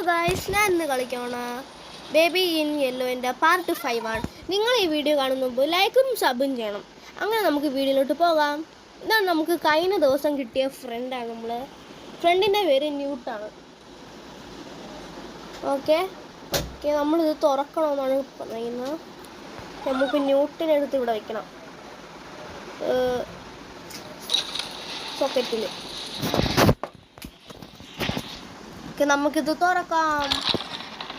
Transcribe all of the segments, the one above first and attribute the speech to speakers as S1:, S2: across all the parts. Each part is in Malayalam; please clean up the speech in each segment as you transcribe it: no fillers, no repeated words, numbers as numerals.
S1: ഗൈസ്, ഞാൻ ഇന്ന് കളിക്കണ ബേബി ഇൻ യെല്ലോൻ്റെ പാർട്ട് 5 ആണ്. നിങ്ങൾ ഈ വീഡിയോ കാണുന്ന മുമ്പ് ലൈക്കും സബും ചെയ്യണം. അങ്ങനെ നമുക്ക് വീഡിയോയിലോട്ട് പോകാം. ഇതാണ് നമുക്ക് കഴിഞ്ഞ ദിവസം കിട്ടിയ ഫ്രണ്ടാണ്. ഫ്രണ്ടിൻ്റെ പേര് ന്യൂട്ടാണ്. ഓക്കെ, നമ്മളിത് തുറക്കണമെന്നാണ് പറയുന്നത്. നമുക്ക് ന്യൂട്ടിനെടുത്ത് ഇവിടെ വയ്ക്കണം, സോക്കറ്റിൽ. നമുക്കിത് തുറക്കാം.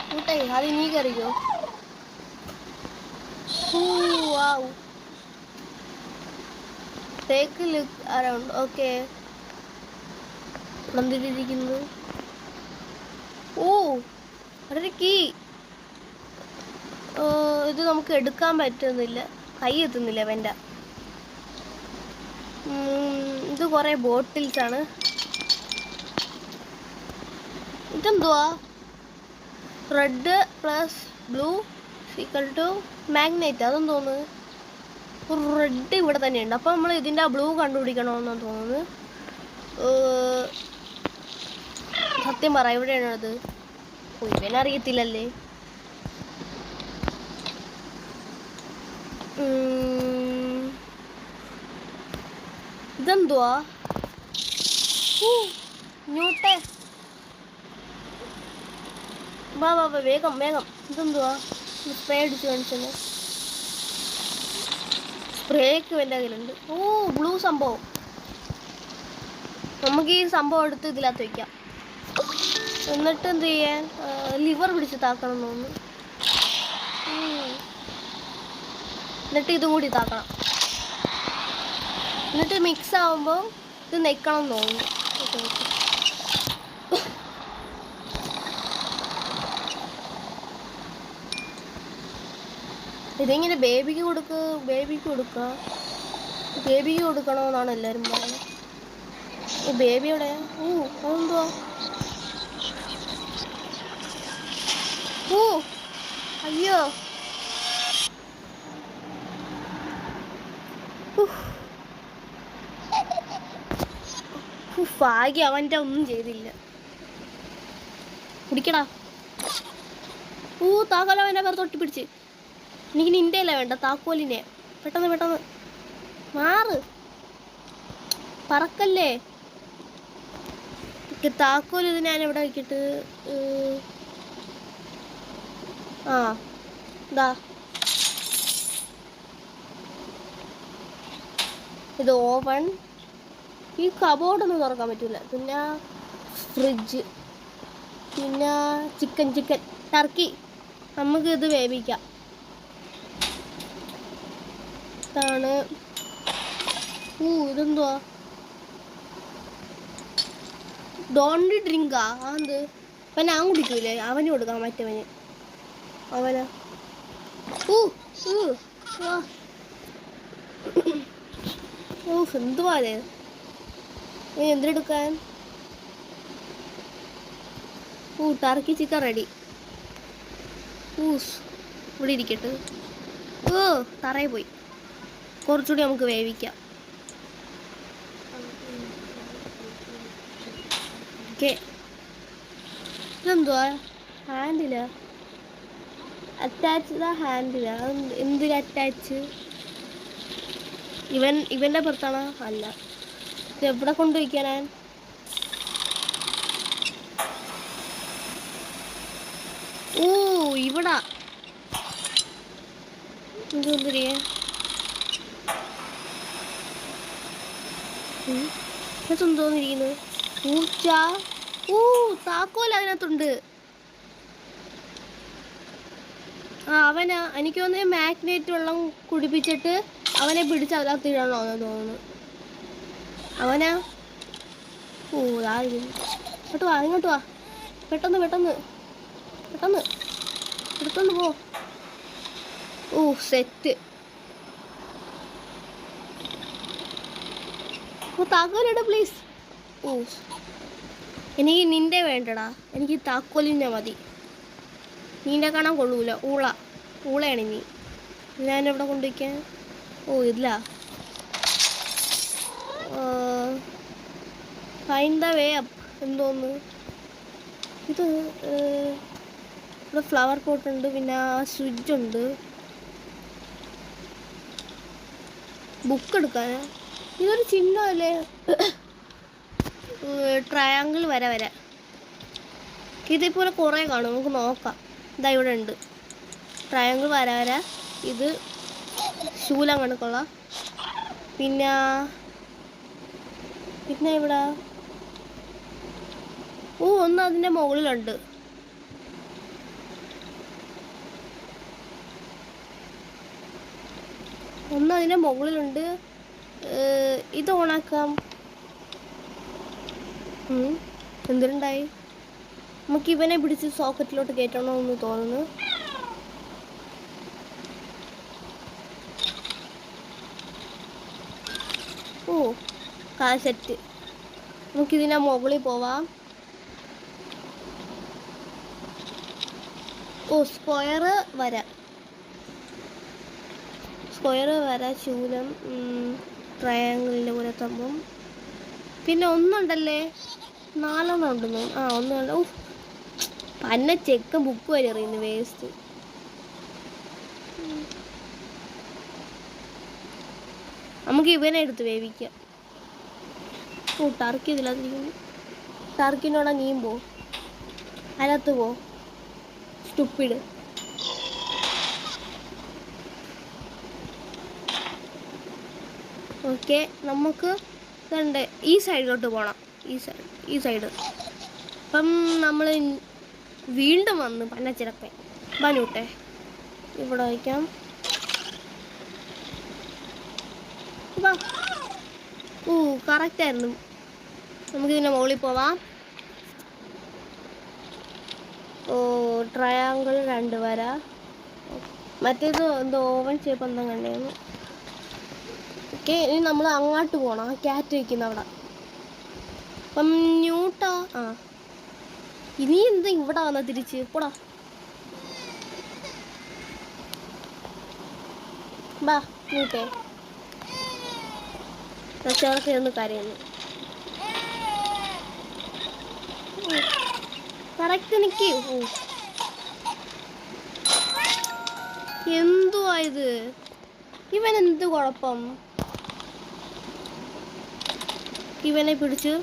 S1: കൂട്ടേ, അത് നീ കറിയോ? Take look around. ഓക്കെ, എന്തിരിക്കുന്നു? അവിടെ കീ. ഇത് നമുക്ക് എടുക്കാൻ പറ്റുന്നില്ല, കൈ എത്തുന്നില്ല വെൻ്റെ. ഇത് കുറേ ബോട്ടിൽസ് ആണ്. ഇതെന്തുവാ? Red plus blue equal to magnet. അതെന്ന് തോന്നുന്നു. റെഡ് ഇവിടെ തന്നെയുണ്ട്. അപ്പോൾ നമ്മൾ ഇതിൻ്റെ ബ്ലൂ കണ്ടുപിടിക്കണമെന്നാണ് തോന്നുന്നത്. സത്യം പറ, എവിടെയാണത്? ഇവനറിയത്തില്ലല്ലേ. ഇതെന്തുവാ? ന്യൂട്ടെ, വാ വേഗം വേഗം. ഇതെന്തുവാ? സ്പ്രേ അടിച്ച് കാണിച്ചത്. സ്പ്രേക്ക് എൻ്റെ കയ്യിലുണ്ട്. ബ്ലൂ സംഭവം. നമുക്ക് ഈ സംഭവം എടുത്ത് ഇതിനകത്ത് വയ്ക്കാം. എന്നിട്ട് എന്ത് ചെയ്യാൻ? ലിവർ പിടിച്ച് താക്കണം തോന്നുന്നു. എന്നിട്ട് ഇതും കൂടി താക്കണം. എന്നിട്ട് മിക്സ് ആവുമ്പോൾ ഇത് നെക്കണം തോന്നുന്നു. ഇതിങ്ങനെ ബേബിക്ക് കൊടുക്കണമെന്നാണ് എല്ലാവരും പറയുന്നത്. ഈ ബേബിയുടെ അതെന്തുവാ? അയ്യോ, ഭാഗ്യം അവൻ്റെ ഒന്നും ചെയ്തില്ല. കുടിക്കടാ. താക്കോൽ അവൻ്റെ പേർ തൊട്ടിപ്പിടിച്ച്. എനിക്ക് നിൻ്റെ അല്ല വേണ്ട, താക്കോലിനെ. പെട്ടെന്ന് മാറ്, പറക്കല്ലേ. താക്കോൽ ഇത് ഞാൻ എവിടെ വയ്ക്കിട്ട്? ഇതാ, ഇത് ഓവൻ. ഈ കബോർഡൊന്നും തുറക്കാൻ പറ്റില്ല. പിന്നെ ഫ്രിഡ്ജ്, പിന്നെ ചിക്കൻ ടർക്കി. നമുക്ക് ഇത് വേവിക്കാം. ഇതാണ്. ഇതെന്തുവാ? ഡോണ്ട് ഡ്രിങ്കാ? അത് അപ്പം ഞാൻ കുടിക്കൂലേ? അവന് കൊടുക്കാം, മറ്റവന്. അവന് എന്തുവാ അത്? എന്തെടുക്കാൻ? Turkey chicken ready. ഇവിടെ ഇരിക്കട്ടെ. തറയിൽ പോയി. കുറച്ചുകൂടി നമുക്ക് വേവിക്കാം. ഓക്കെ, ഇതെന്തുവാ? ഹാൻഡിലാ? അറ്റാച്ച് ഹാൻഡിലാ? എന്തിനാ അറ്റാച്ച്? ഇവൻ്റെ പുറത്താണോ? അല്ല. ഇത് എവിടെ കൊണ്ടുവയ്ക്കാനാ? ഇവിടെ എന്തിരിക്കാൻ? തോന്നിയിരിക്കുന്നത് താക്കോൽ അതിനകത്തുണ്ട്. അവനാ എനിക്ക് തോന്നുന്നത് മാഗ്നേറ്റ് വെള്ളം കുടിപ്പിച്ചിട്ട് അവനെ പിടിച്ച് അതിനകത്ത് ഇടണോ എന്ന് തോന്നുന്നു. അവനാ? ഇങ്ങോട്ട് വാ. പെട്ടെന്ന് എടുത്തോണ്ട് പോ. സെറ്റ്. താക്കോലിട പ്ലീസ്. എനിക്ക് നിന്റെ വേണ്ടടാ, എനിക്ക് താക്കോലിൻ്റെ മതി. നീൻ്റെ കാണാൻ കൊള്ളൂല. ഊളയാണ് നീ. ഞാനെവിടെ കൊണ്ടുവയ്ക്കാൻ? ഇല്ല. ഫൈൻഡ് ദ വേ അപ്പ് എന്തോന്ന്? ഇത് ഇവിടെ ഫ്ലവർ പോട്ട് ഉണ്ട്, പിന്നെ സ്വിച്ച് ഉണ്ട്, ബുക്ക് എടുക്കാൻ. ഇതൊരു ചിഹ്നമല്ലേ, ട്രയാങ്കിൾ വര. ഇതേപോലെ കുറേ കാണും, നമുക്ക് നോക്കാം. ഇതാ ഇവിടെ ഉണ്ട് ട്രയാങ്കിൾ വര. ഇത് ശൂലം കണക്കുള്ള. പിന്നെ ഇവിടെ ഒന്ന് അതിൻ്റെ മുകളിലുണ്ട്. ഇത് ഓണാക്കാം. എന്തിനുണ്ടായി? നമുക്ക് ഇവനെ പിടിച്ച് സോക്കറ്റിലോട്ട് കയറ്റണമെന്ന് തോന്നുന്നു. സെറ്റ്. നമുക്കിതിനെ മുകളിൽ പോവാം. സ്ക്വയർ വര ശൂലം, ട്രയാങ്കിളിൻ്റെ പോലെ തമ്പം. പിന്നെ ഒന്നുണ്ടല്ലേ, 4 ഉണ്ടെന്ന്. ഒന്നുണ്ട്. പന്ന ചെക്കൻ ബുക്ക് വരെ എറിയുന്നു, വേസ്റ്റ്. നമുക്ക് ഇവനെ എടുത്ത് വേവിക്കാം. ടർക്കി ഇതിനകത്തിരിക്കുന്നു. ടർക്കിനോടെ നീയും പോ, അതിനകത്ത് പോ, സ്റ്റുപ്പിഡ്. ഓക്കെ, നമുക്ക് ഇതുണ്ട്, ഈ സൈഡിലോട്ട് പോകണം. ഈ സൈഡ്. അപ്പം നമ്മൾ വീണ്ടും വന്ന് പന്നച്ചിറക്കൻ ബനൂട്ടെ ഇവിടെ വയ്ക്കാം. കറക്റ്റായിരുന്നു. നമുക്കിതിൻ്റെ മുകളിൽ പോവാം. ട്രയാങ്കിൾ 2 വര. മറ്റേത് എന്തോ ഓവൻ ഷേപ്പ് എന്താ കണ്ടായിരുന്നു. ഓക്കെ, ഇനി നമ്മൾ അങ്ങോട്ട് പോകണം, ക്യാറ്റ് വയ്ക്കുന്ന അവിടെ. അപ്പം ന്യൂട്ടാ. ഇനി എന്താ ഇവിടെ വന്നാൽ തിരിച്ച് പോടാ. ബാ ന്യൂട്ടേ. അവിടെ ഒന്ന് കരയുന്നു. കറക്റ്റ് നിൽക്കൂ. എന്തുവാ ഇത്? ഇവൻ എന്ത് കുഴപ്പം? ഇവനെ പിടിച്ച്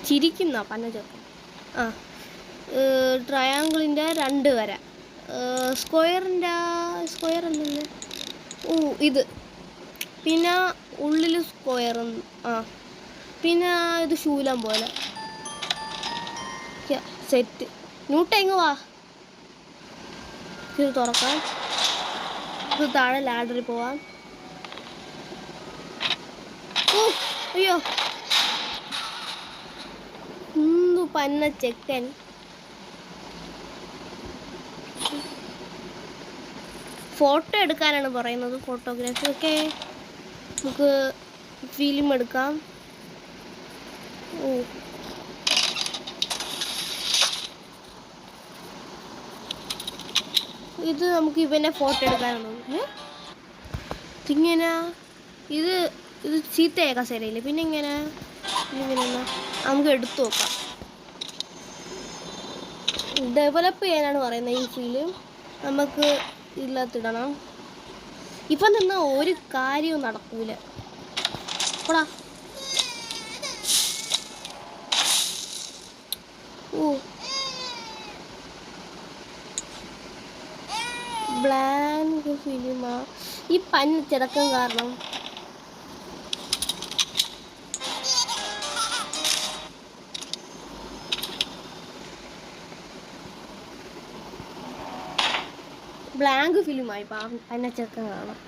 S1: ചിരിക്കുന്ന പന്നചൊക്കെ. ട്രയാങ്കിളിൻ്റെ 2 വര. സ്ക്വയർ അല്ലല്ലേ. ഇത് പിന്നെ ഉള്ളിൽ സ്ക്വയർ. പിന്നെ ഇത് ശൂലം പോലെ സെറ്റ്. ന്യൂട്ടെങ്ങ് വാ. ഇത് തുറക്കാം. ഇത് താഴെ ലാഡറിൽ പോവാം. അയ്യോ, പന്ന ചെക്കൻ. ഫോട്ടോ എടുക്കാനാണ് പറയുന്നത്, ഫോട്ടോഗ്രാഫി. ഒക്കെ നമുക്ക് ഫിലിം എടുക്കാം. ഇത് നമുക്ക് ഇവനെ ഫോട്ടോ എടുക്കാനാണ്. ഇങ്ങനെ ഇത് ചീത്തയായ കസേരയില്ലേ, പിന്നെ ഇങ്ങനെ നമുക്ക് എടുത്തു നോക്കാം. ഡെവലപ്പ് ചെയ്യാനാണ് പറയുന്നത്. ഈ ഫിലിം നമുക്ക് ഇല്ലാത്തിടണം. ഇപ്പം നിന്നാ ഒരു കാര്യവും നടക്കൂല. പോടാ. ബ്ലാങ്ക് ഫിലിമാ ഈ പന്നച്ചിറക്കം കാരണം. ബ്ലാങ്ക് ഫിലിമായി പന്നച്ചിറക്കം കാണാം.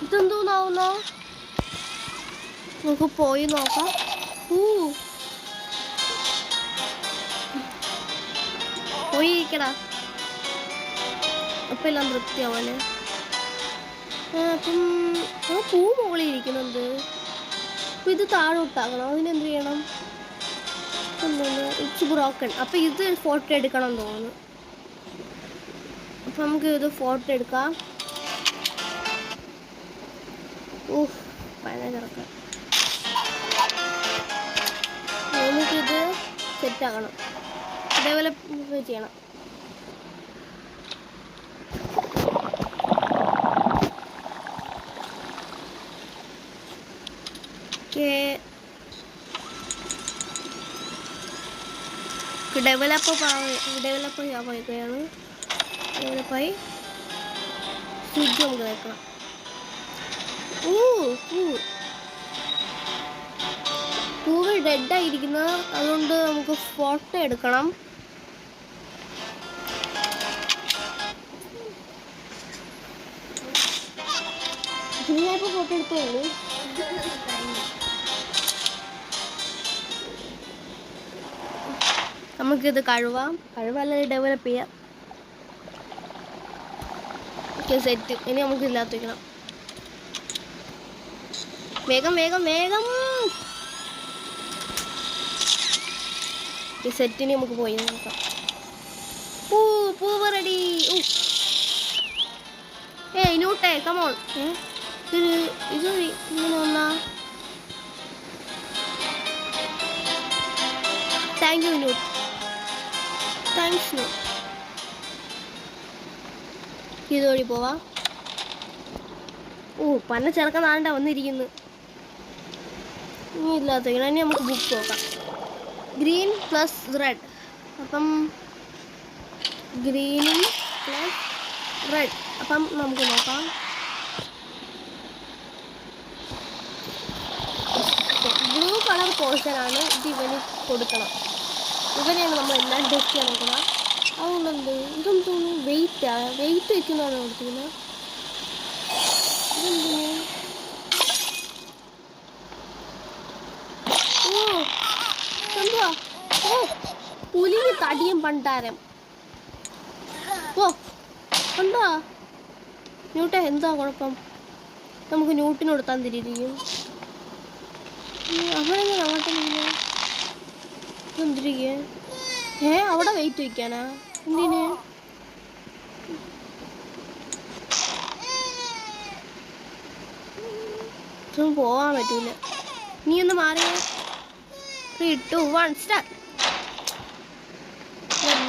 S1: ഇതെന്തോന്നാവുന്നോ? നമുക്ക് പോയി നോക്കാം. പോയിരിക്കടാ, അപ്പം എല്ലാം വൃത്തിയാവല്ലേ. അപ്പം പൂ മുകളിൽ ഇരിക്കുന്നുണ്ട്. അപ്പം ഇത് താഴോട്ടാകണം. അതിനെന്ത് ചെയ്യണം? It's broken. അപ്പം ഇത് ഫോട്ടോ എടുക്കണം തോന്നുന്നു. അപ്പം നമുക്ക് ഇത് ഫോട്ടോ എടുക്കാം. പഴയ കിടക്കാം. നമുക്കിത് സെറ്റാക്കണം, ഡെവലപ്പ് ചെയ്യണം. ഡെവലപ്പ് ചെയ്യാൻ പോയിക്കുകയാണ്. ഡെവലപ്പായി സ്വിച്ച് നമുക്ക് വെക്കണം. പൂവ് ഡെഡായിരിക്കുന്നത്, അതുകൊണ്ട് നമുക്ക് ഫോട്ടോ എടുക്കണം. ഞാനിപ്പോൾ ഫോട്ടോ എടുത്തോളൂ. നമുക്കിത് കഴിവല്ല ഡെവലപ്പ് ചെയ്യാം. സെറ്റ്. ഇനി നമുക്ക് ഇല്ലാത്ത വയ്ക്കണം. വേഗം വേഗം വേഗം. ഈ സെറ്റിന് നമുക്ക് പോയി നോക്കാം. പൂവ് റെഡി. ഇനൂട്ടെ കമോൺ. ഇത് ഇങ്ങനെ വന്നാ. താങ്ക് യു ഇനൂട്ട്. താങ്ക്സ്. ഇതുവഴി പോവാ. പന്ന ചെറുക്കൻ നാണ്ട വന്നിരിക്കുന്നു. ഇനി ഇല്ലാത്ത ഇനി നമുക്ക് ബുക്ക് നോക്കാം. Green plus red. അപ്പം ഗ്രീനും പ്ലസ് റെഡ്. അപ്പം നമുക്ക് നോക്കാം. ബ്ലൂ കളർ പോർഷനാണ് ഇത്. ഇവന് കൊടുക്കണം. ഇവനെയാണ് നമ്മൾ എല്ലാം ടെസ്റ്റ് ചെയ്യാൻ നോക്കുന്നത്. അതുകൊണ്ടെന്ത് ഇതൊന്നും തോന്നുന്നു വെയിറ്റ് വെക്കുന്നതാണ് കൊടുത്തിരിക്കുന്നത്. ഇതെന്തിന്? എന്തുവാ? പുലിന് തടിയും പണ്ടാരം. എന്താ ന്യൂട്ടെ? എന്താ കുഴപ്പം? നമുക്ക് ന്യൂട്ടിന് കൊടുത്താൻ തിരിയിരിക്കും. അവനെങ്ങനെ അങ്ങോട്ട് എന്തിരിക്കേ? അവിടെ വെയിറ്റ് വയ്ക്കാനാ? എന്തിന്? പോവാൻ പറ്റൂല. നീ ഒന്ന് മാറിയേ. 3, 2, 1 സ്റ്റാർട്ട്.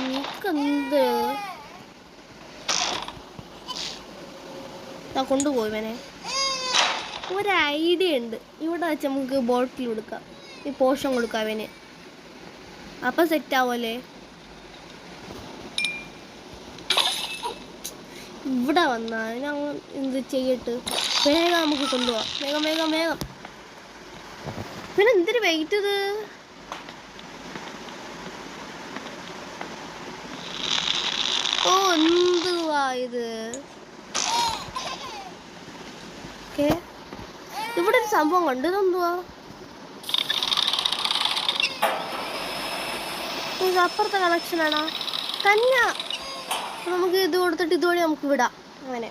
S1: നീക്കെന്ത് കൊണ്ടുപോയി വേനെ. ഒരു ഐഡിയ ഉണ്ട്. ഇവിടെ വെച്ച് നമുക്ക് ബോട്ടിൽ കൊടുക്കാം. ഈ പോഷൻ കൊടുക്കാം അവന്. അപ്പം സെറ്റ് ആവുമല്ലേ? ഇവിടെ വന്നാൽ ഞങ്ങൾ എന്ത് ചെയ്യട്ട്? വേഗം നമുക്ക് കൊണ്ടുപോവാം. വേഗം വേഗം വേഗം. പിന്നെ എന്തൊരു വെയിറ്റ് ഇത്? എന്തുവാ ഇത്? ഇവിടെ ഒരു സംഭവം കണ്ടു. ഇതെന്തുവാ? ഇത് അപ്പുറത്തെ കണക്ഷനാണോ? തന്നെ നമുക്ക് ഇത് കൊടുത്തിട്ട് ഇതുവഴി നമുക്ക് വിടാം. അങ്ങനെ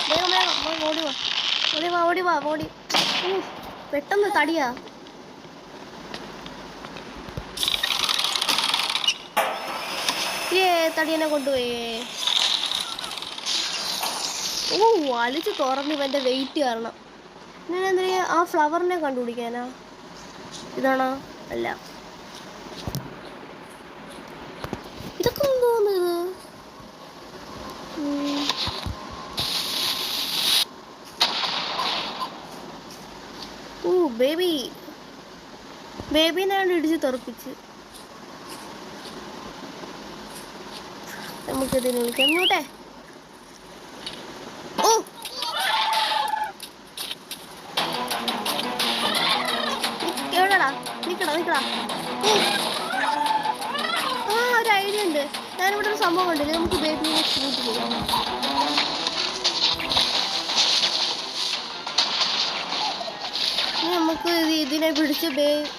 S1: വേഗം വേഗം ഓടി. പെട്ടെന്ന് തടിയാ. തടിയനെ കൊണ്ടുപോയേ. വലിച്ചു തുറന്ന് ഇവന്റെ വെയിറ്റ് കാരണം. ഞാനെന്താ ആ ഫ്ലവറിനെ കണ്ടുപിടിക്കാനാ? ഇതാണോ? അല്ല. ഇതൊക്കെ എന്തോന്നത്? ബേബിനെ ഇടിച്ച് തെറിപ്പിച്ച്. നമുക്കിതിന് വിളിക്കാം. ഇങ്ങോട്ടെ. എവിടെടാ? നിക്കടാ. ഒരു ഐഡിയ ഉണ്ട്. ഞാനിവിടെ ഒരു സംഭവം കണ്ടില്ലേ? നമുക്ക് ബേബിനെ ഷൂട്ട് ചെയ്യാം. നമുക്ക് ഇതിനെ പിടിച്ച്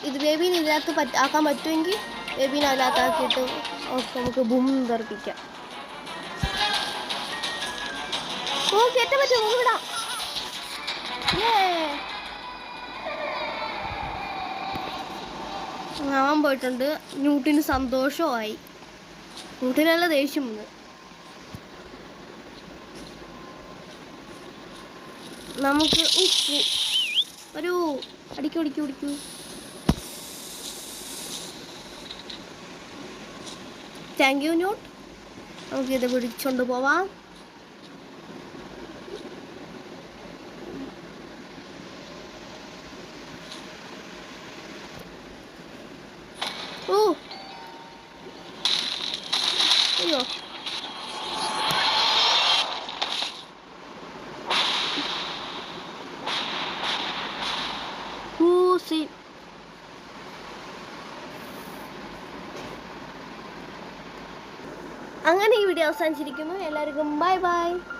S1: ഇത് ബേബീനെ ഇതിനകത്ത് ആക്കാൻ പറ്റുമെങ്കിൽ ബേബീനെ അതിനകത്താക്കിയിട്ട് നമുക്ക് ബും തെറിപ്പിക്കാം. കയറ്റാൻ പറ്റുമോ? നമുക്ക് വിടാം. അവൻ പോയിട്ടുണ്ട്. ന്യൂട്ടിന് സന്തോഷമായി. ന്യൂട്ടിനല്ല ദേഷ്യം വന്ന്. നമുക്ക് ഒരു അടിക്കൂ. Thank you ന്യൂട്ട്. നമുക്കിത് പിടിച്ചോണ്ട് പോവാം. അയ്യോ, അങ്ങനെ ഈ വീഡിയോ അവസാനിച്ചിരിക്കുന്നു. എല്ലാവർക്കും ബൈ ബൈ.